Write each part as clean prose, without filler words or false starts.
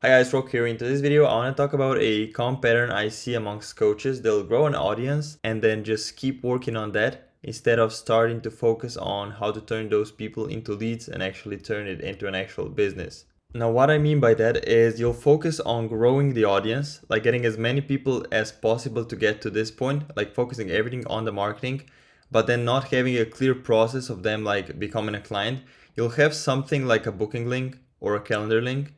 Hi guys, Rock here. In today's video, I want to talk about a common pattern I see amongst coaches. They'll grow an audience and then just keep working on that instead of starting to focus on how to turn those people into leads and actually turn it into an actual business. Now, what I mean by that is you'll focus on growing the audience, like getting as many people as possible to get to this point, like focusing everything on the marketing, but then not having a clear process of them like becoming a client. You'll have something like a booking link or a calendar link,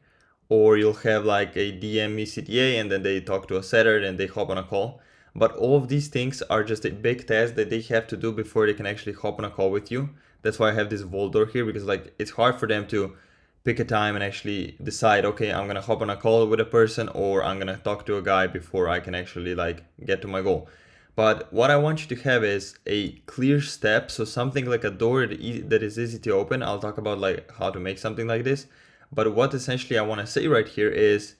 or you'll have like a DM me CTA and then they talk to a seller and they hop on a call. But all of these things are just a big task that they have to do before they can actually hop on a call with you. That's why I have this Voldor here, because like it's hard for them to pick a time and actually decide, okay, I'm gonna hop on a call with a person or I'm gonna talk to a guy before I can actually like get to my goal. But what I want you to have is a clear step, so something like a door that is easy to open. I'll talk about like how to make something like this. But what essentially I want to say right here is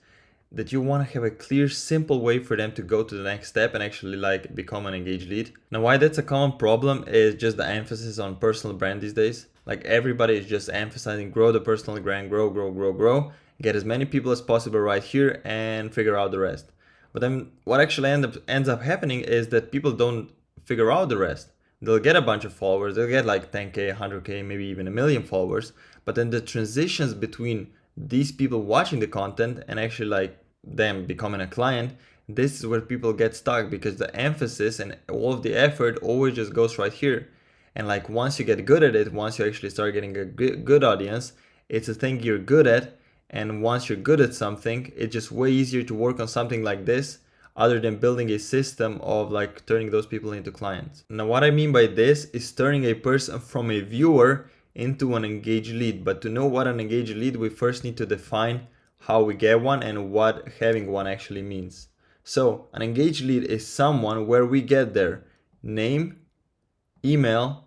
that you want to have a clear, simple way for them to go to the next step and actually like become an engaged lead. Now, why that's a common problem is just the emphasis on personal brand these days. Like everybody is just emphasizing grow the personal brand, grow, get as many people as possible right here and figure out the rest. But then what actually ends up happening is that people don't figure out the rest. They'll get a bunch of followers, they'll get like 10K, 100K, maybe even a million followers, but then the transitions between these people watching the content and actually like them becoming a client, this is where people get stuck, because the emphasis and all of the effort always just goes right here. And like once you get good at it, once you actually start getting a good audience, it's a thing you're good at. And once you're good at something, it's just way easier to work on something like this other than building a system of like turning those people into clients. Now, what I mean by this is turning a person from a viewer into an engaged lead. But to know what an engaged lead, we first need to define how we get one and what having one actually means. So an engaged lead is someone where we get their name, email,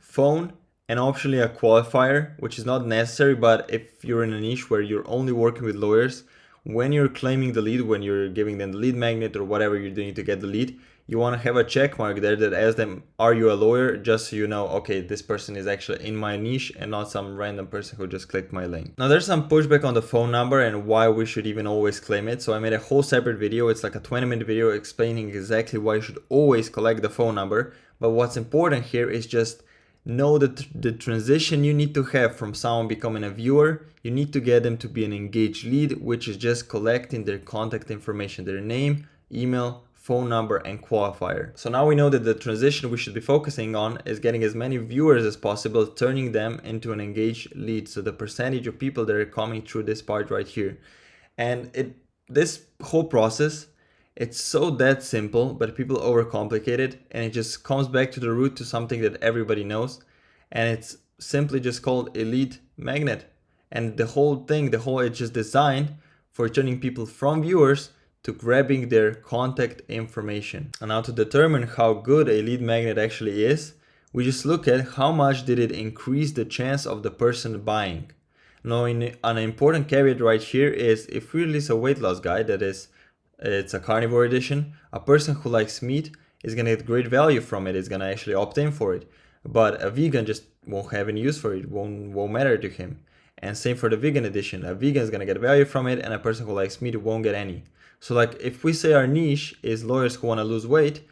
phone, and optionally a qualifier, which is not necessary, but if you're in a niche where you're only working with lawyers, when you're claiming the lead, when you're giving them the lead magnet or whatever you're doing to get the lead, you want to have a check mark there that asks them, are you a lawyer? Just so you know, okay, this person is actually in my niche and not some random person who just clicked my link. Now there's some pushback on the phone number and why we should even always claim it. So I made a whole separate video. It's like a 20-minute video explaining exactly why you should always collect the phone number. But what's important here is just know that the transition you need to have from someone becoming a viewer, you need to get them to be an engaged lead, which is just collecting their contact information, their name, email, phone number, and qualifier. So now we know that the transition we should be focusing on is getting as many viewers as possible, turning them into an engaged lead. So the percentage of people that are coming through this part right here. And this whole process, it's so that simple, but people overcomplicate it, and it just comes back to the root to something that everybody knows, and it's simply just called a lead magnet. And the whole thing, it's just designed for turning people from viewers to grabbing their contact information. And now to determine how good a lead magnet actually is, we just look at how much did it increase the chance of the person buying. Now, an important caveat right here is if we release a weight loss guide that is it's a carnivore edition, a person who likes meat is gonna get great value from it, is gonna actually opt in for it. But a vegan just won't have any use for it, won't matter to him. And same for the vegan edition, a vegan is gonna get value from it and a person who likes meat won't get any. So like if we say our niche is lawyers who wanna lose weight,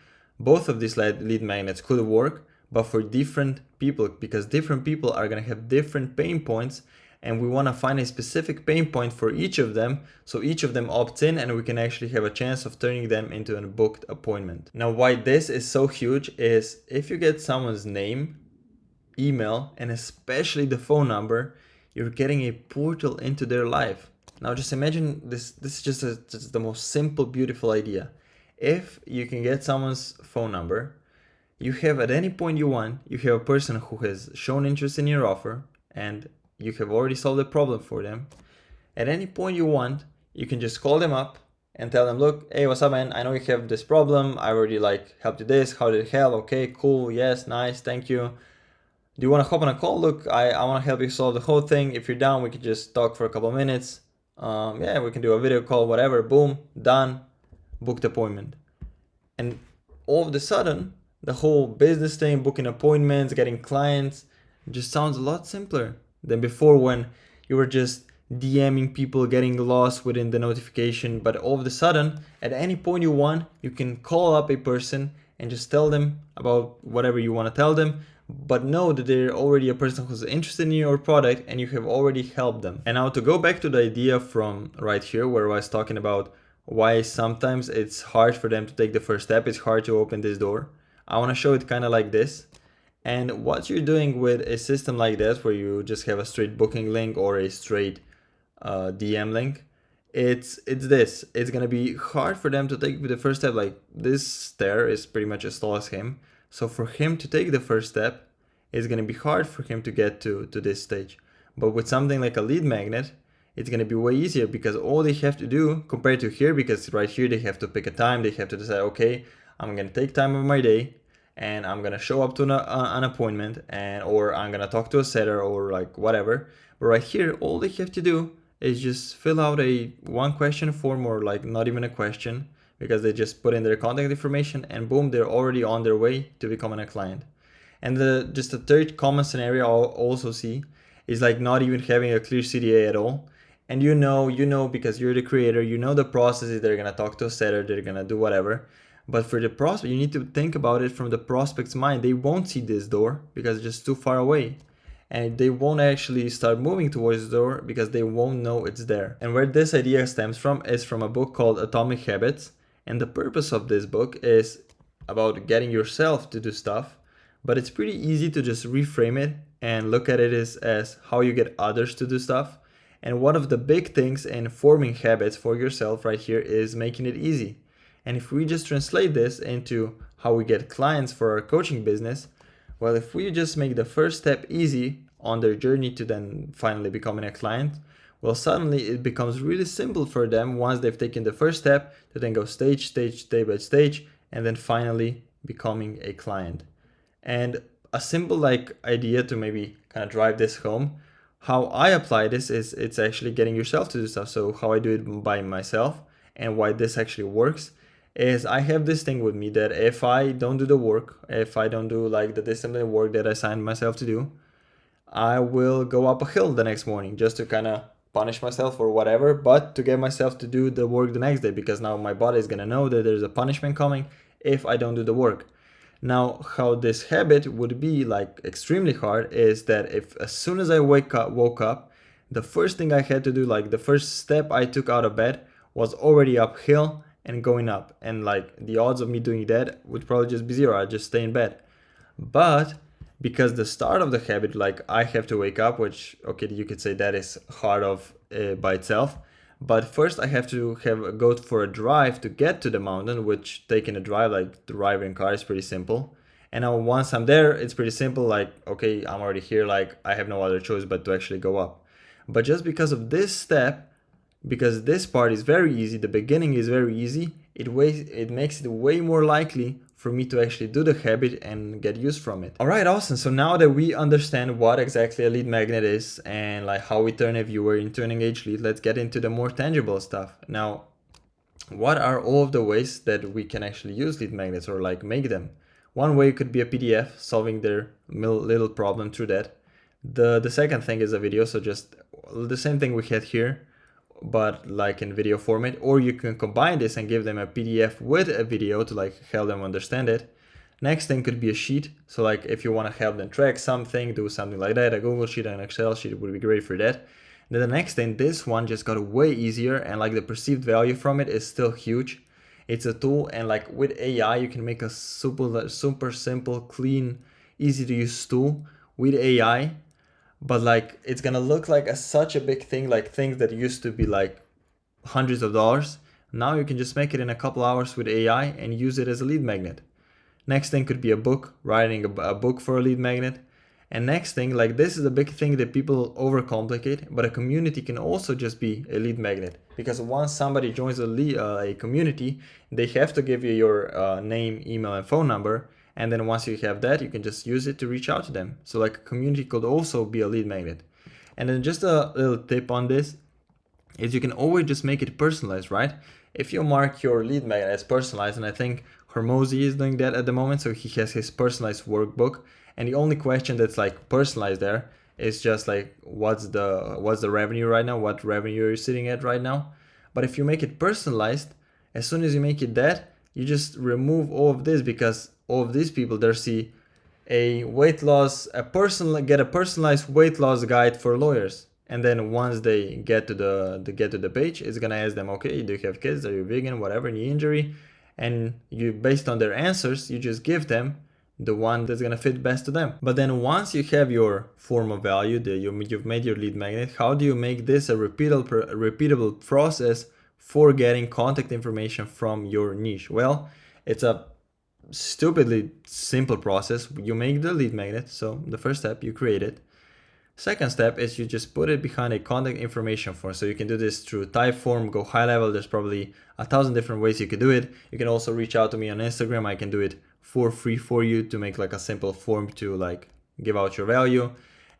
both of these lead magnets could work, but for different people, because different people are gonna have different pain points, and we want to find a specific pain point for each of them, so each of them opts in and we can actually have a chance of turning them into a booked appointment. Now, why this is so huge is if you get someone's name, email, and especially the phone number, you're getting a portal into their life. Now just imagine this is just the most simple, beautiful idea. If you can get someone's phone number, you have at any point you want, you have a person who has shown interest in your offer and you have already solved the problem for them. At any point you want, you can just call them up and tell them, look, hey, what's up, man? I know you have this problem. I already like helped you this. How did it help? Okay, cool. Yes, nice. Thank you. Do you want to hop on a call? Look, I want to help you solve the whole thing. If you're down, we can just talk for a couple of minutes. Yeah, we can do a video call, whatever. Boom, done. Booked appointment. And all of a sudden, the whole business thing, booking appointments, getting clients, just sounds a lot simpler than before, when you were just DMing people, getting lost within the notification. But all of a sudden, at any point you want, you can call up a person and just tell them about whatever you want to tell them, but know that they're already a person who's interested in your product and you have already helped them. And now to go back to the idea from right here where I was talking about why sometimes it's hard for them to take the first step, it's hard to open this door. I want to show it kind of like this. And what you're doing with a system like that, where you just have a straight booking link or a straight DM link, it's this. It's gonna be hard for them to take the first step. Like this stair is pretty much as tall as him. So for him to take the first step, it's gonna be hard for him to get to this stage. But with something like a lead magnet, it's gonna be way easier because all they have to do compared to here, because right here they have to pick a time, they have to decide, okay, I'm gonna take time of my day and I'm gonna show up to an appointment, and or I'm gonna talk to a setter or like whatever. But right here, all they have to do is just fill out a one question form, or like not even a question, because they just put in their contact information and boom, they're already on their way to becoming a client. And just a third common scenario I'll also see is like not even having a clear CTA at all. And you know because you're the creator, you know the process is they're gonna talk to a setter, they're gonna do whatever. But for the prospect, you need to think about it from the prospect's mind. They won't see this door because it's just too far away. And they won't actually start moving towards the door because they won't know it's there. And where this idea stems from is from a book called Atomic Habits. And the purpose of this book is about getting yourself to do stuff, but it's pretty easy to just reframe it and look at it as how you get others to do stuff. And one of the big things in forming habits for yourself right here is making it easy. And if we just translate this into how we get clients for our coaching business, well, if we just make the first step easy on their journey to then finally becoming a client, well, suddenly it becomes really simple for them once they've taken the first step to then go stage by stage, and then finally becoming a client. And a simple like idea to maybe kind of drive this home, how I apply this is it's actually getting yourself to do stuff. So how I do it by myself and why this actually works is I have this thing with me that if I don't do the work, if I don't do like the disciplined work that I signed myself to do, I will go up a hill the next morning just to kind of punish myself or whatever, but to get myself to do the work the next day, because now my body is going to know that there's a punishment coming if I don't do the work. Now, how this habit would be like extremely hard is that if as soon as I woke up, the first thing I had to do, like the first step I took out of bed was already uphill and going up, and like the odds of me doing that would probably just be zero. I'd just stay in bed. But because the start of the habit, like I have to wake up, which okay, you could say that is hard of by itself, but first I have to go for a drive to get to the mountain, which taking a drive like driving a car is pretty simple. And now once I'm there, it's pretty simple, like okay, I'm already here, like I have no other choice but to actually go up. But just because of this step, because this part is very easy, the beginning is very easy, it makes it way more likely for me to actually do the habit and get use from it. All right, awesome. So now that we understand what exactly a lead magnet is and like how we turn a viewer into an engaged lead, let's get into the more tangible stuff. Now, what are all of the ways that we can actually use lead magnets or like make them? One way could be a PDF, solving their little problem through that. The second thing is a video, so just the same thing we had here, but like in video format, or you can combine this and give them a PDF with a video to like help them understand it. Next thing could be a sheet. So like if you want to help them track something, do something like that, a Google sheet, an Excel sheet would be great for that. Then the next thing, this one just got way easier, and like the perceived value from it is still huge. It's a tool, and like with AI, you can make a super simple, clean, easy to use tool with AI. But like it's gonna look like such a big thing, like things that used to be like hundreds of dollars. Now you can just make it in a couple hours with AI and use it as a lead magnet. Next thing could be a book, writing a book for a lead magnet. And next thing, like this is a big thing that people overcomplicate, but a community can also just be a lead magnet. Because once somebody joins a community, they have to give you your name, email, and phone number. And then once you have that, you can just use it to reach out to them. So like a community could also be a lead magnet. And then just a little tip on this is you can always just make it personalized, right? If you mark your lead magnet as personalized, and I think Hormozy is doing that at the moment, so he has his personalized workbook. And the only question that's like personalized there It's just like what's the revenue right now, what revenue you're sitting at right now. But if you make it personalized, as soon as you make it that, you just remove all of this, because all of these people there see a personalized weight loss guide for lawyers. And then once they get to the page, it's gonna ask them, okay, do you have kids? Are you vegan? Whatever, knee injury, and you, based on their answers, you just give them the one that's gonna fit best to them. But then once you have your form of value, you've made your lead magnet, how do you make this a repeatable process for getting contact information from your niche? Well, it's a stupidly simple process. You make the lead magnet. So the first step, you create it. Second step is you just put it behind a contact information form. So you can do this through Typeform, go high level. There's probably 1,000 different ways you could do it. You can also reach out to me on Instagram. I can do it for free for you to make like a simple form to like give out your value.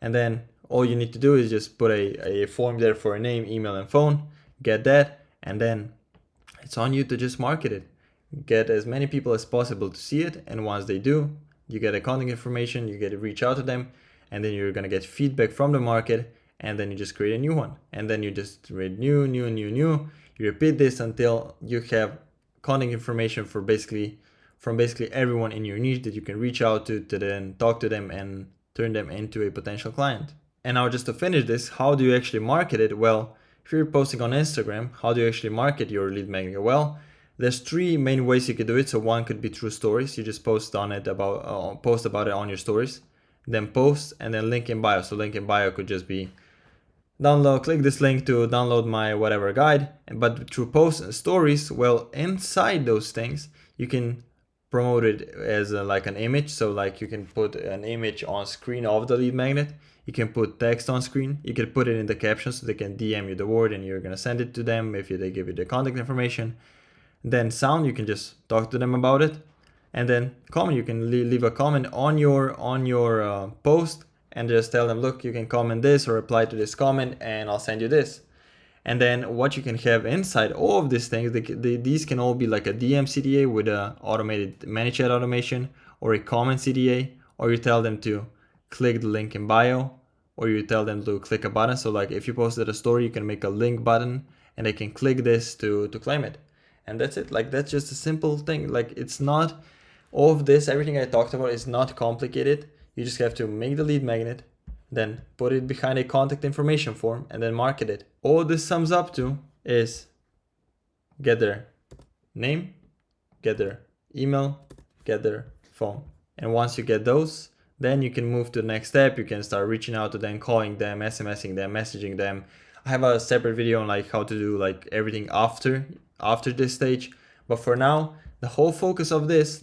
And then all you need to do is just put a form there for a name, email, and phone. Get that, and then it's on you to just market it. Get as many people as possible to see it, and once they do, you get a contact information, you get to reach out to them, and then you're gonna get feedback from the market, and then you just create a new one, and then you just create new. You repeat this until you have contact information for basically everyone in your niche that you can reach out to then talk to them and turn them into a potential client. And now just to finish this, how do you actually market it? Well, if you're posting on Instagram, how do you actually market your lead magnet? Well, there's three main ways you could do it. So one could be through stories. You just post about it on your stories, then post, and then link in bio. So link in bio could just be click this link to download my whatever guide. But through posts and stories, well, inside those things, you can promote it as like an image. So like you can put an image on screen of the lead magnet. You can put text on screen. You can put it in the caption so they can DM you the word and you're gonna send it to them if they give you the contact information. Then sound, you can just talk to them about it. And then comment, you can leave a comment on your post and just tell them, look, you can comment this or reply to this comment and I'll send you this. And then what you can have inside all of these things, these can all be like a DM CTA with a automated ManyChat automation, or a comment CTA, or you tell them to click the link in bio, or you tell them to click a button. So like if you posted a story, you can make a link button and they can click this to claim it. And that's it. Like that's just a simple thing. Like it's not all of this, everything I talked about is not complicated. You just have to make the lead magnet, then put it behind a contact information form and then market it. All this sums up to is get their name, get their email, get their phone. And once you get those, then you can move to the next step. You can start reaching out to them, calling them, SMSing them, messaging them. I have a separate video on like how to do like everything after this stage. But for now, the whole focus of this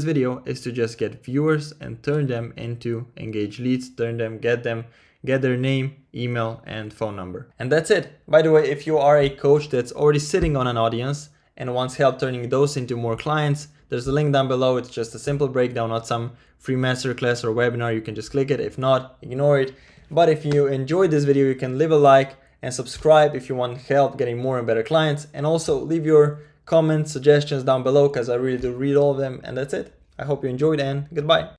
video is to just get viewers and turn them into engaged leads, get their name, email, and phone number. And that's it. By the way, if you are a coach that's already sitting on an audience and wants help turning those into more clients, there's a link down below. It's just a simple breakdown, not some free masterclass or webinar. You can just click it. If not, ignore it. But if you enjoyed this video, you can leave a like and subscribe if you want help getting more and better clients. And also leave your comments, suggestions down below because I really do read all of them. And that's it. I hope you enjoyed and goodbye.